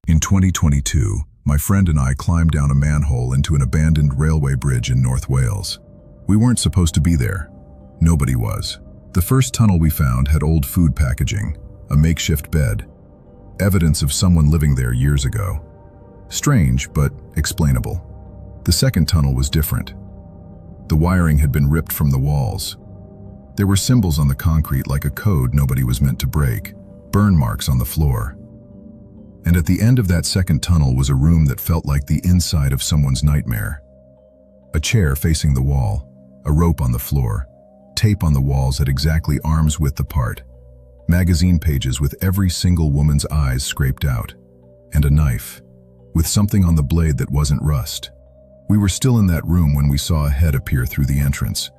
In 2022, my friend and I climbed down a manhole into an abandoned railway bridge in North Wales. We weren't supposed to be there. Nobody was. The first tunnel we found had old food packaging, a makeshift bed, evidence of someone living there years ago. Strange, but explainable. The second tunnel was different. The wiring had been ripped from the walls. There were symbols on the concrete like a code nobody was meant to break, burn marks on the floor. And at the end of that second tunnel was a room that felt like the inside of someone's nightmare. A chair facing the wall, a rope on the floor, tape on the walls at exactly arm's width apart, magazine pages with every single woman's eyes scraped out, and a knife, with something on the blade that wasn't rust. We were still in that room when we saw a head appear through the entrance,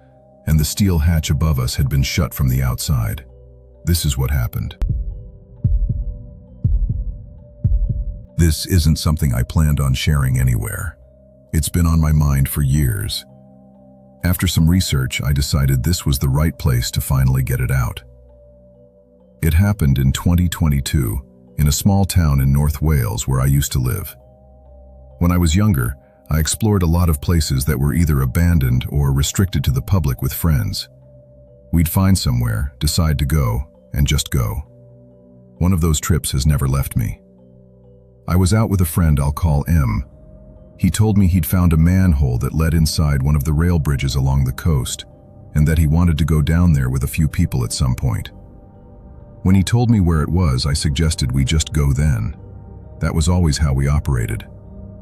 and the steel hatch above us had been shut from the outside. This is what happened. This isn't something I planned on sharing anywhere. It's been on my mind for years. After some research, I decided this was the right place to finally get it out. It happened in 2022, in a small town in North Wales where I used to live. When I was younger, I explored a lot of places that were either abandoned or restricted to the public with friends. We'd find somewhere, decide to go, and just go. One of those trips has never left me. I was out with a friend I'll call M. He told me he'd found a manhole that led inside one of the rail bridges along the coast, and that he wanted to go down there with a few people at some point. When he told me where it was, I suggested we just go then. That was always how we operated.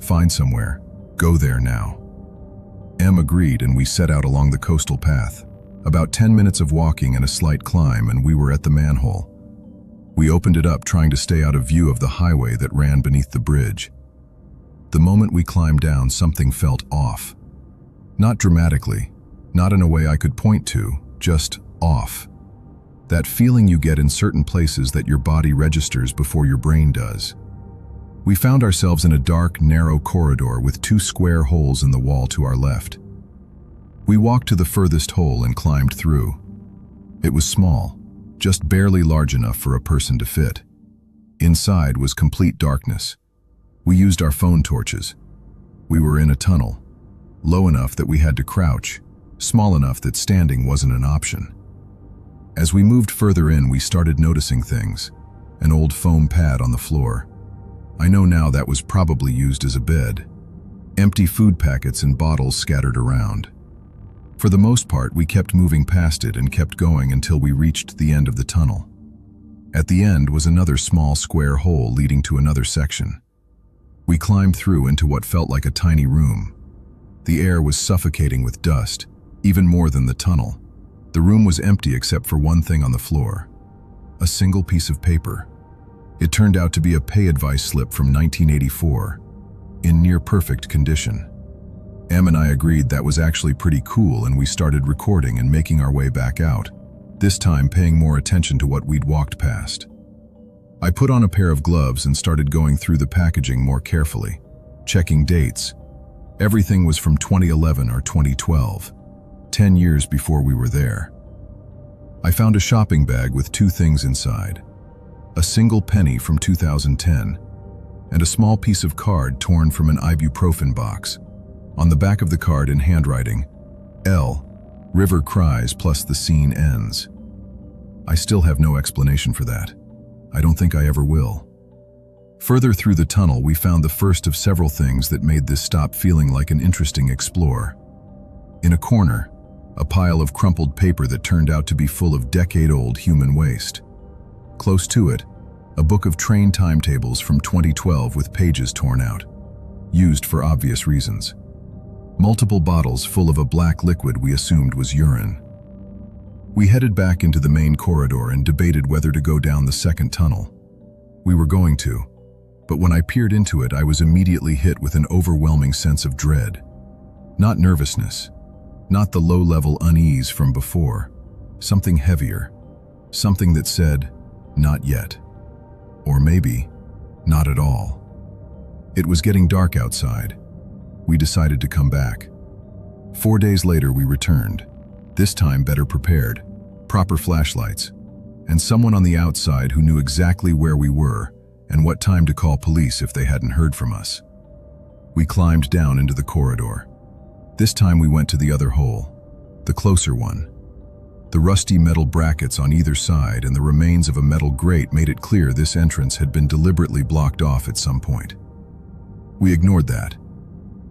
Find somewhere, go there now. M agreed, and we set out along the coastal path. About 10 minutes of walking and a slight climb, and we were at the manhole. We opened it up, trying to stay out of view of the highway that ran beneath the bridge. The moment we climbed down, something felt off. Not dramatically, not in a way I could point to, just off. That feeling you get in certain places that your body registers before your brain does. We found ourselves in a dark, narrow corridor with 2 square holes in the wall to our left. We walked to the furthest hole and climbed through. It was small, just barely large enough for a person to fit. Inside was complete darkness. We used our phone torches. We were in a tunnel, low enough that we had to crouch, small enough that standing wasn't an option. As we moved further in, we started noticing things. An old foam pad on the floor. I know now that was probably used as a bed. Empty food packets and bottles scattered around. For the most part, we kept moving past it and kept going until we reached the end of the tunnel. At the end was another small square hole leading to another section. We climbed through into what felt like a tiny room. The air was suffocating with dust, even more than the tunnel. The room was empty except for one thing on the floor. A single piece of paper. It turned out to be a pay advice slip from 1984, in near perfect condition. Em and I agreed that was actually pretty cool, and we started recording and making our way back out, this time paying more attention to what we'd walked past. I put on a pair of gloves and started going through the packaging more carefully, checking dates. Everything was from 2011 or 2012, 10 years before we were there. I found a shopping bag with 2 things inside. A single penny from 2010, and a small piece of card torn from an ibuprofen box. On the back of the card in handwriting, L, river cries plus the scene ends. I still have no explanation for that. I don't think I ever will. Further through the tunnel, we found the first of several things that made this stop feeling like an interesting explore. In a corner, a pile of crumpled paper that turned out to be full of decade-old human waste. Close to it, a book of train timetables from 2012 with pages torn out, used for obvious reasons. Multiple bottles full of a black liquid we assumed was urine. We headed back into the main corridor and debated whether to go down the second tunnel. We were going to, but when I peered into it, I was immediately hit with an overwhelming sense of dread. Not nervousness, not the low-level unease from before, something heavier, something that said, not yet. Or maybe, not at all. It was getting dark outside. We decided to come back. 4 days later, we returned, this time better prepared, proper flashlights, and someone on the outside who knew exactly where we were and what time to call police if they hadn't heard from us. We climbed down into the corridor. This time we went to the other hole, the closer one. The rusty metal brackets on either side and the remains of a metal grate made it clear this entrance had been deliberately blocked off at some point. We ignored that.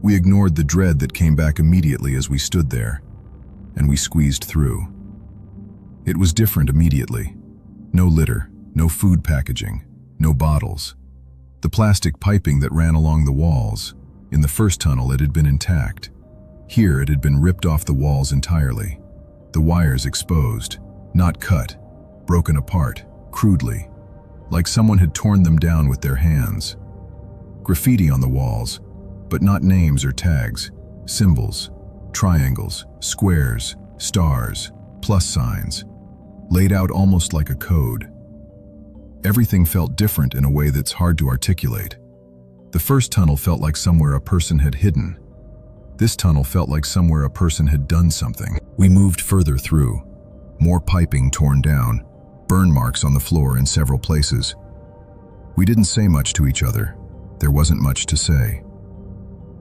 We ignored the dread that came back immediately as we stood there, and we squeezed through. It was different immediately. No litter, no food packaging, no bottles. The plastic piping that ran along the walls, in the first tunnel it had been intact. Here it had been ripped off the walls entirely. The wires exposed, not cut, broken apart, crudely, like someone had torn them down with their hands. Graffiti on the walls, but not names or tags, symbols, triangles, squares, stars, plus signs, laid out almost like a code. Everything felt different in a way that's hard to articulate. The first tunnel felt like somewhere a person had hidden. This tunnel felt like somewhere a person had done something. We moved further through. More piping torn down, burn marks on the floor in several places. We didn't say much to each other. There wasn't much to say.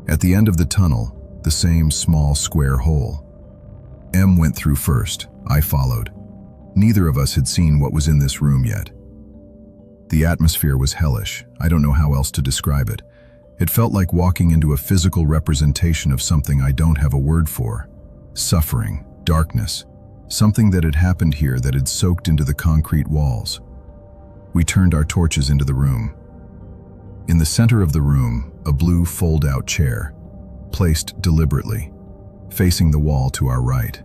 At the end of the tunnel, the same small square hole. M went through first. I followed. Neither of us had seen what was in this room yet. The atmosphere was hellish. I don't know how else to describe it. It felt like walking into a physical representation of something I don't have a word for. Suffering, darkness, something that had happened here that had soaked into the concrete walls. We turned our torches into the room. In the center of the room, a blue fold-out chair, placed deliberately, facing the wall to our right.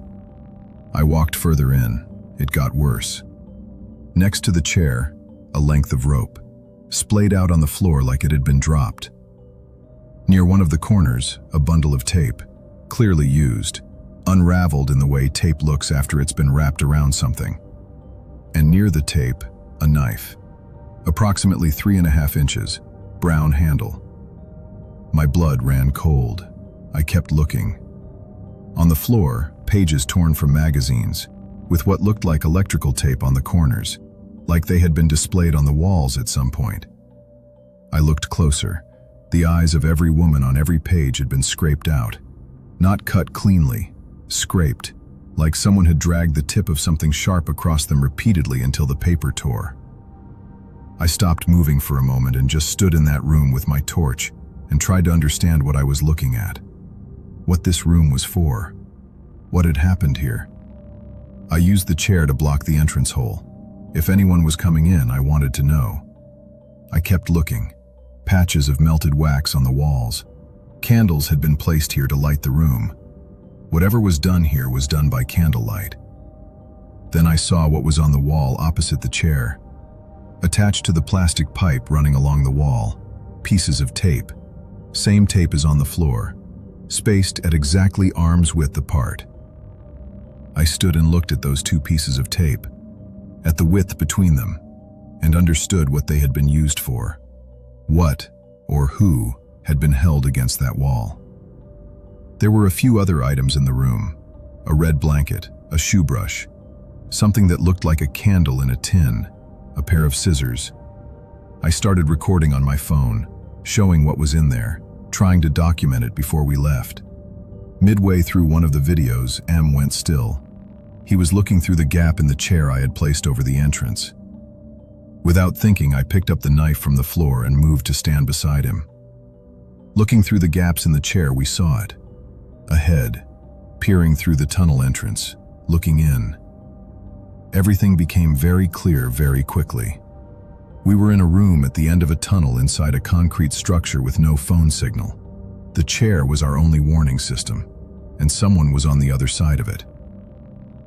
I walked further in. It got worse. Next to the chair, a length of rope, splayed out on the floor like it had been dropped. Near one of the corners, a bundle of tape, clearly used, unraveled in the way tape looks after it's been wrapped around something. And near the tape, a knife, approximately 3.5 inches, brown handle. My blood ran cold. I kept looking. On the floor, pages torn from magazines, with what looked like electrical tape on the corners, like they had been displayed on the walls at some point. I looked closer. The eyes of every woman on every page had been scraped out. Not cut cleanly, scraped, like someone had dragged the tip of something sharp across them repeatedly until the paper tore. I stopped moving for a moment and just stood in that room with my torch and tried to understand what I was looking at. What this room was for. What had happened here. I used the chair to block the entrance hole. If anyone was coming in, I wanted to know. I kept looking. Patches of melted wax on the walls. Candles had been placed here to light the room. Whatever was done here was done by candlelight. Then I saw what was on the wall opposite the chair. Attached to the plastic pipe running along the wall, pieces of tape. Same tape as on the floor, spaced at exactly arm's width apart. I stood and looked at those two pieces of tape, at the width between them, and understood what they had been used for. What, or who, had been held against that wall. There were a few other items in the room. A red blanket, a shoe brush, something that looked like a candle in a tin, a pair of scissors. I started recording on my phone, showing what was in there, trying to document it before we left. Midway through one of the videos, M went still. He was looking through the gap in the chair I had placed over the entrance. Without thinking, I picked up the knife from the floor and moved to stand beside him. Looking through the gaps in the chair, we saw it. A head, peering through the tunnel entrance, looking in. Everything became very clear very quickly. We were in a room at the end of a tunnel inside a concrete structure with no phone signal. The chair was our only warning system, and someone was on the other side of it.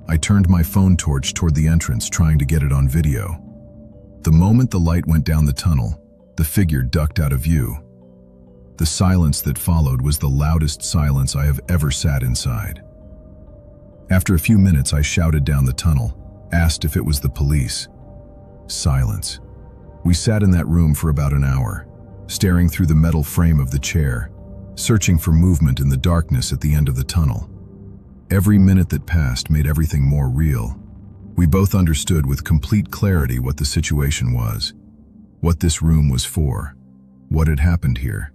I turned my phone torch toward the entrance, trying to get it on video. The moment the light went down the tunnel, the figure ducked out of view. The silence that followed was the loudest silence I have ever sat inside. After a few minutes, I shouted down the tunnel, asked if it was the police. Silence. We sat in that room for about an hour, staring through the metal frame of the chair, searching for movement in the darkness at the end of the tunnel. Every minute that passed made everything more real. We both understood with complete clarity what the situation was. what this room was for, what had happened here,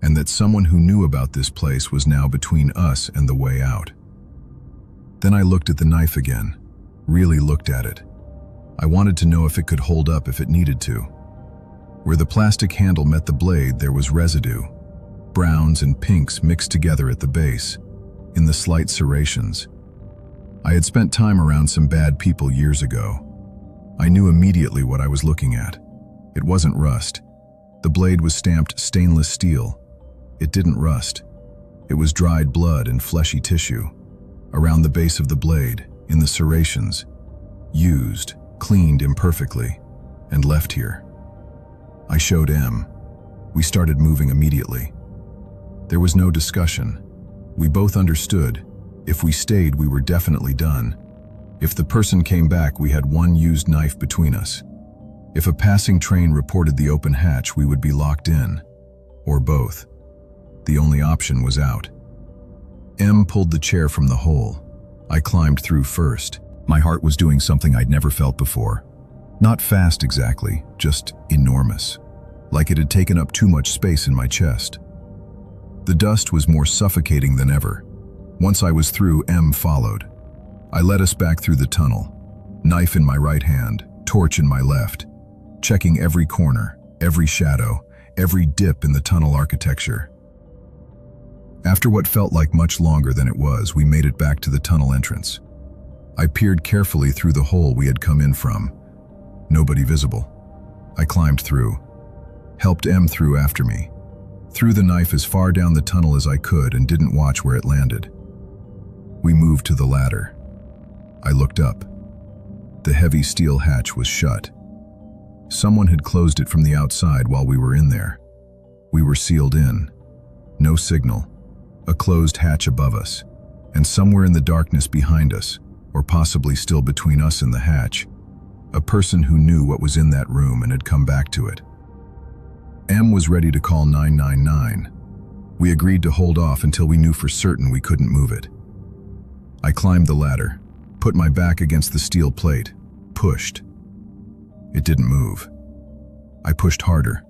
and that someone who knew about this place was now between us and the way out. Then I looked at the knife again, really looked at it. I wanted to know if it could hold up if it needed to. Where the plastic handle met the blade, there was residue, browns and pinks mixed together at the base, in the slight serrations. I had spent time around some bad people years ago. I knew immediately what I was looking at. It wasn't rust. The blade was stamped stainless steel. It didn't rust. It was dried blood and fleshy tissue. Around the base of the blade, in the serrations, used, cleaned imperfectly, and left here. I showed M. We started moving immediately. There was no discussion. We both understood. If we stayed, we were definitely done. If the person came back, we had one used knife between us. If a passing train reported the open hatch, we would be locked in. Or both. The only option was out. M pulled the chair from the hole. I climbed through first. My heart was doing something I'd never felt before. Not fast exactly, just enormous. Like it had taken up too much space in my chest. The dust was more suffocating than ever. Once I was through, M followed. I led us back through the tunnel. Knife in my right hand, torch in my left. Checking every corner, every shadow, every dip in the tunnel architecture. After what felt like much longer than it was, we made it back to the tunnel entrance. I peered carefully through the hole we had come in from. Nobody visible. I climbed through. Helped M through after me. Threw the knife as far down the tunnel as I could and didn't watch where it landed. We moved to the ladder. I looked up. The heavy steel hatch was shut. Someone had closed it from the outside while we were in there. We were sealed in. No signal. A closed hatch above us. And somewhere in the darkness behind us, or possibly still between us and the hatch, a person who knew what was in that room and had come back to it. M was ready to call 999. We agreed to hold off until we knew for certain we couldn't move it. I climbed the ladder, put my back against the steel plate, pushed. It didn't move. I pushed harder.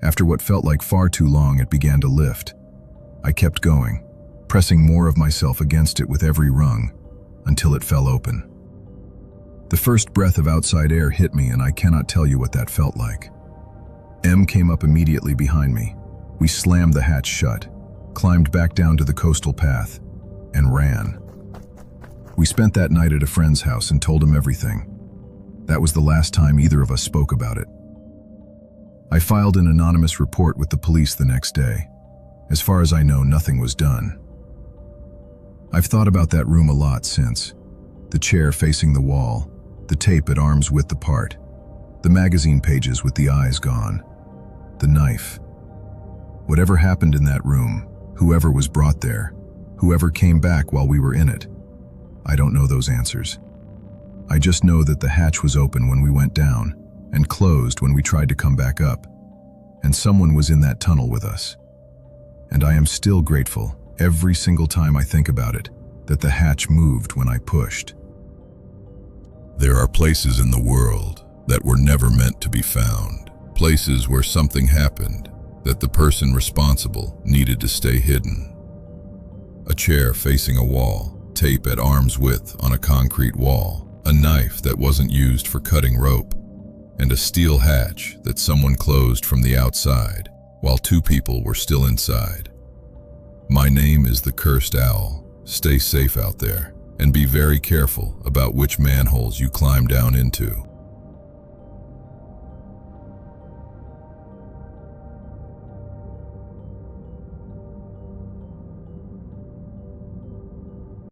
After what felt like far too long, it began to lift. I kept going, pressing more of myself against it with every rung, until it fell open. The first breath of outside air hit me, and I cannot tell you what that felt like. M came up immediately behind me. We slammed the hatch shut, climbed back down to the coastal path, and ran. We spent that night at a friend's house and told him everything. That was the last time either of us spoke about it. I filed an anonymous report with the police the next day. As far as I know, nothing was done. I've thought about that room a lot since. The chair facing the wall, the tape at arm's width apart, the magazine pages with the eyes gone, the knife. Whatever happened in that room, whoever was brought there, whoever came back while we were in it, I don't know those answers. I just know that the hatch was open when we went down and closed when we tried to come back up, and someone was in that tunnel with us. And I am still grateful, every single time I think about it, that the hatch moved when I pushed. There are places in the world that were never meant to be found. Places where something happened that the person responsible needed to stay hidden. A chair facing a wall, tape at arm's width on a concrete wall, a knife that wasn't used for cutting rope, and a steel hatch that someone closed from the outside while two people were still inside. My name is the Cursed Owl. Stay safe out there, and be very careful about which manholes you climb down into.